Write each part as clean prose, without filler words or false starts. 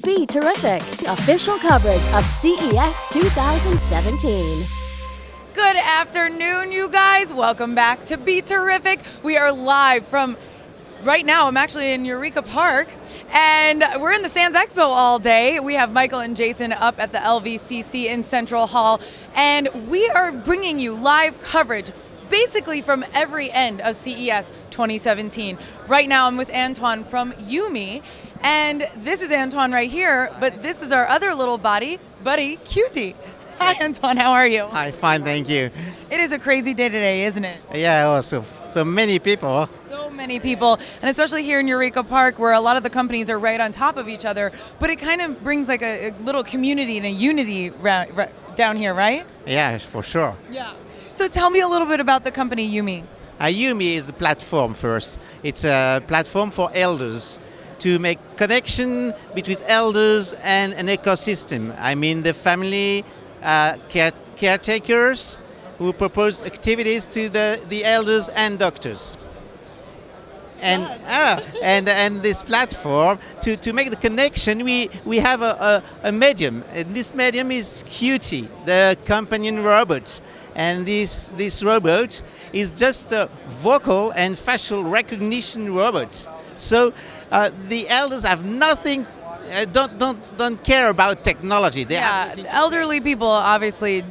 BeTerrific, official coverage of CES 2017. Good afternoon, you guys. Welcome back to BeTerrific. We are live from, right now, I'm actually in Eureka Park, and we're in the Sands Expo all day. We have Michael and Jason up at the LVCC in Central Hall, and we are bringing you live coverage basically from every end of CES 2017. Right now I'm with Antoine from Yumii, and this is Antoine right here, but this is our other little buddy, Cutie. Hi Antoine, how are you? Hi, fine, thank you. It is a crazy day today, isn't it? Yeah, also, so many people. So many people, and especially here in Eureka Park where a lot of the companies are right on top of each other, but it kind of brings like a little community and a unity down here, right? Yeah, for sure. Yeah. So tell me a little bit about the company Yumii. Yumii is a platform first. It's a platform for elders to make connection between elders and an ecosystem. I mean the family caretakers who propose activities to the elders and doctors. And this platform, to make the connection, we have a medium. And this medium is Cutie, the companion robot. And this robot is just a vocal and facial recognition robot. So the elders have nothing, don't care about technology. They have elderly people obviously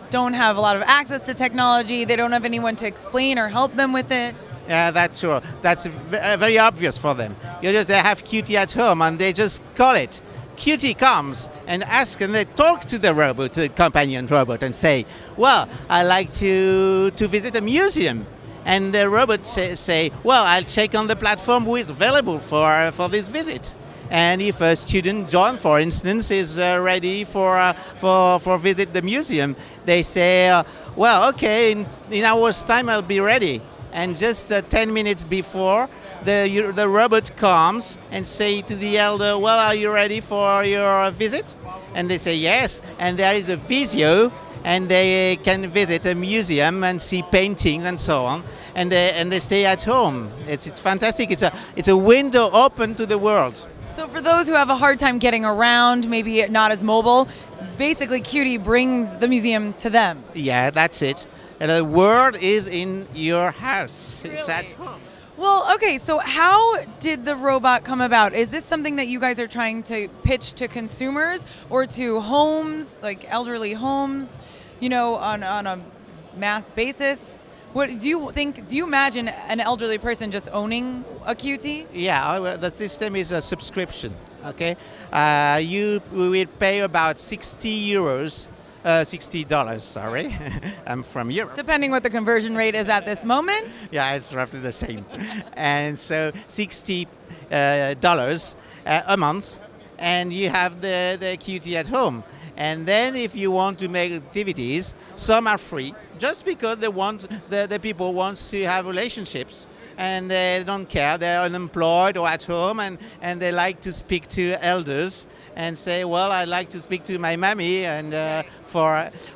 don't have a lot of access to technology. They don't have anyone to explain or help them with it. Yeah, that's true. That's very obvious for them. They have Cutie at home and they just call it. Cutie comes and asks, and they talk to the robot, the companion robot, and say, well, I like to visit a museum. And the robot say, well, I'll check on the platform who is available for this visit. And if a student, John, for instance, is ready for visit the museum, they say, well, okay, in hour's time I'll be ready. And just 10 minutes before, the robot comes and say to the elder, well, are you ready for your visit? And they say yes, and there is a visio, and they can visit a museum and see paintings and so on, and they stay at home. It's fantastic. It's a window open to the world. So for those who have a hard time getting around, maybe not as mobile, basically Cutie brings the museum to them. Yeah, that's it. And the world is in your house. Really? It's at home. Well, okay, so how did the robot come about? Is this something that you guys are trying to pitch to consumers or to homes, like elderly homes, on a mass basis? What do you think? Do you imagine an elderly person just owning a Cutie? Yeah, the system is a subscription, okay? You will pay about €60. $60, sorry. I'm from Europe. Depending what the conversion rate is at this moment. Yeah, it's roughly the same. And so $60 a month, and you have the Cutie at home. And then if you want to make activities, some are free, just because the people want to have relationships. And they don't care, they're unemployed or at home, and they like to speak to elders and say, well, I'd like to speak to my mommy, and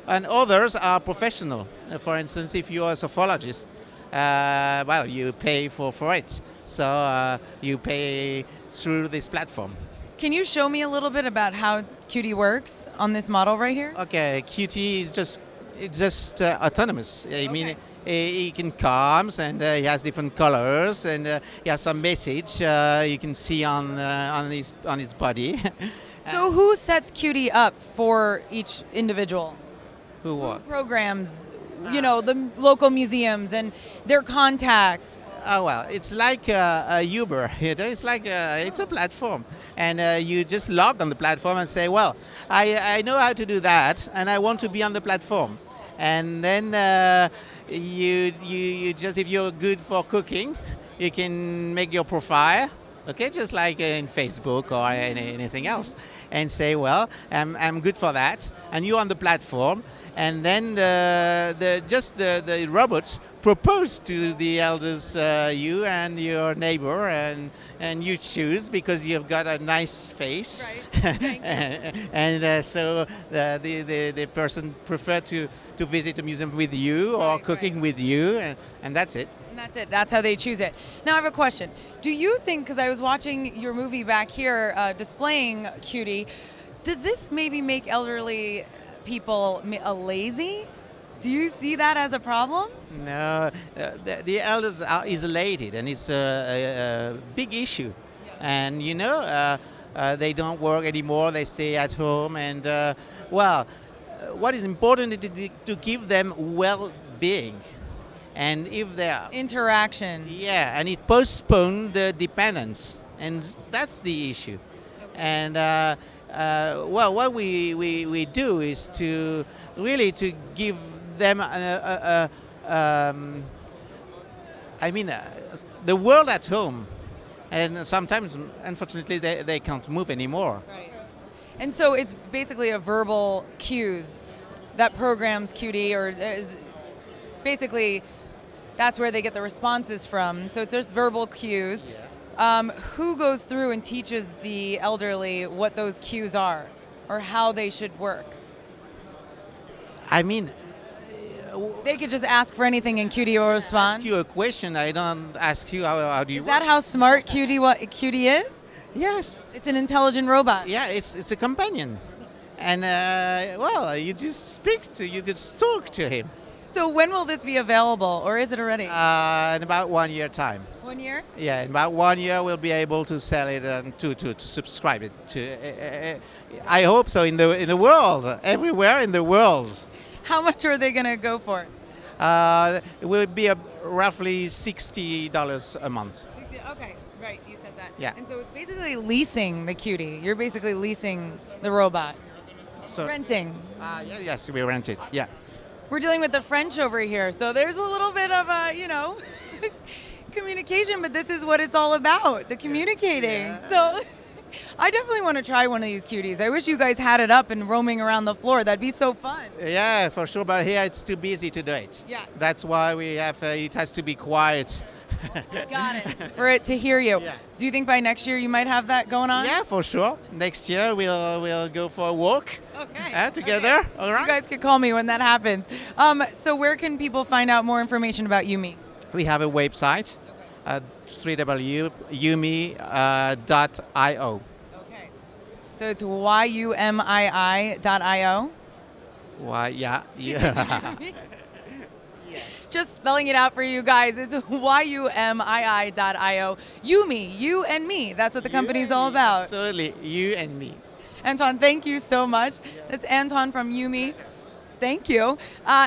others are professional. For instance, if you're a sophologist, well, you pay for it. So you pay through this platform. Can you show me a little bit about how Cutie works on this model right here? Okay, Cutie is just autonomous. I mean, he can come and he has different colors, and he has some message you can see on his body. So who sets Cutie up for each individual? Who what? Who programs, the local museums and their contacts. Oh, well, it's like a Uber. It's like it's a platform, and you just log on the platform and say, well, I know how to do that, and I want to be on the platform. And then you just, if you're good for cooking, you can make your profile, okay, just like in Facebook or anything else, and say, well, I'm good for that, and you're on the platform, and then the robots propose to the elders, you and your neighbor, and you choose because you've got a nice face, right. and so the person prefer to visit a museum with you or Right, cooking with you, and that's it. And that's it. That's how they choose it. Now I have a question. Do you think, because I was watching your movie back here displaying Cutie, does this maybe make elderly people lazy? Do you see that as a problem? No, the elders are isolated, and it's a big issue. And they don't work anymore. They stay at home, and what is important is to give them well-being, and if they are Interaction. yeah, and it postpones the dependence, and that's the issue. And what we do is to really to give them the world at home, and sometimes unfortunately they can't move anymore. Right. And so it's basically a verbal cues that programs Cutie, or is basically that's where they get the responses from. So it's just verbal cues. Who goes through and teaches the elderly what those cues are or how they should work? I mean, They could just ask for anything and Cutie will respond. ask you a question. I don't ask you how do you Is that work. how smart Cutie is? Yes. It's an intelligent robot. Yeah, it's a companion, and you just talk to him. So when will this be available, or is it already? In about 1 year time. 1 year? Yeah, in about 1 year we'll be able to sell it and to subscribe it to. I hope so in the world, everywhere in the world. How much are they going to go for? It will be roughly $60 a month. 60, okay, right, you said that. Yeah. And so it's basically leasing the Cutie. You're basically leasing the robot. So, Renting. yes, we rent it. Yeah. We're dealing with the French over here, so there's a little bit of communication, but this is what it's all about, the communicating. Yeah. So I definitely want to try one of these Cuties. I wish you guys had it up and roaming around the floor. That'd be so fun. Yeah, for sure. But here it's too busy to do it. Yes. That's why we have. It has to be quiet. Got it. For it to hear you. Yeah. Do you think by next year you might have that going on? Yeah, for sure. Next year we'll go for a walk. Okay. Together. Okay. All right. You guys could call me when that happens. So where can people find out more information about Yumii? We have a website at www.yumii.io. Okay. So it's YUMII.io? Why? Yeah. Just spelling it out for you guys. It's YUMII.io. Yumii, you and me. That's what the company's all about. Absolutely. You and me. Antoine, thank you so much. That's Antoine from Yumii. Thank you.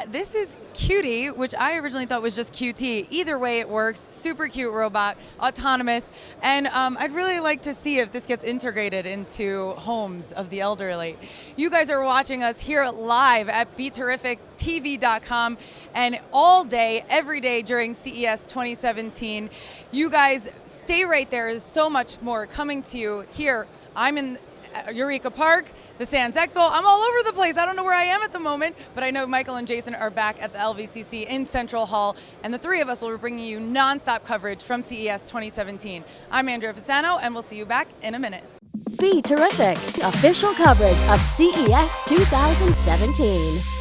This is Cutie, which I originally thought was just QT. Either way, it works. Super cute robot, autonomous, and I'd really like to see if this gets integrated into homes of the elderly. You guys are watching us here live at BeTerrificTV.com, and all day, every day during CES 2017. You guys stay right there. There's so much more coming to you here. I'm in Eureka Park, the Sands Expo. I'm all over the place. I don't know where I am at the moment, but I know Michael and Jason are back at the LVCC in Central Hall, and the three of us will be bringing you nonstop coverage from CES 2017. I'm Andrea Fasano, and we'll see you back in a minute. Be Terrific, official coverage of CES 2017.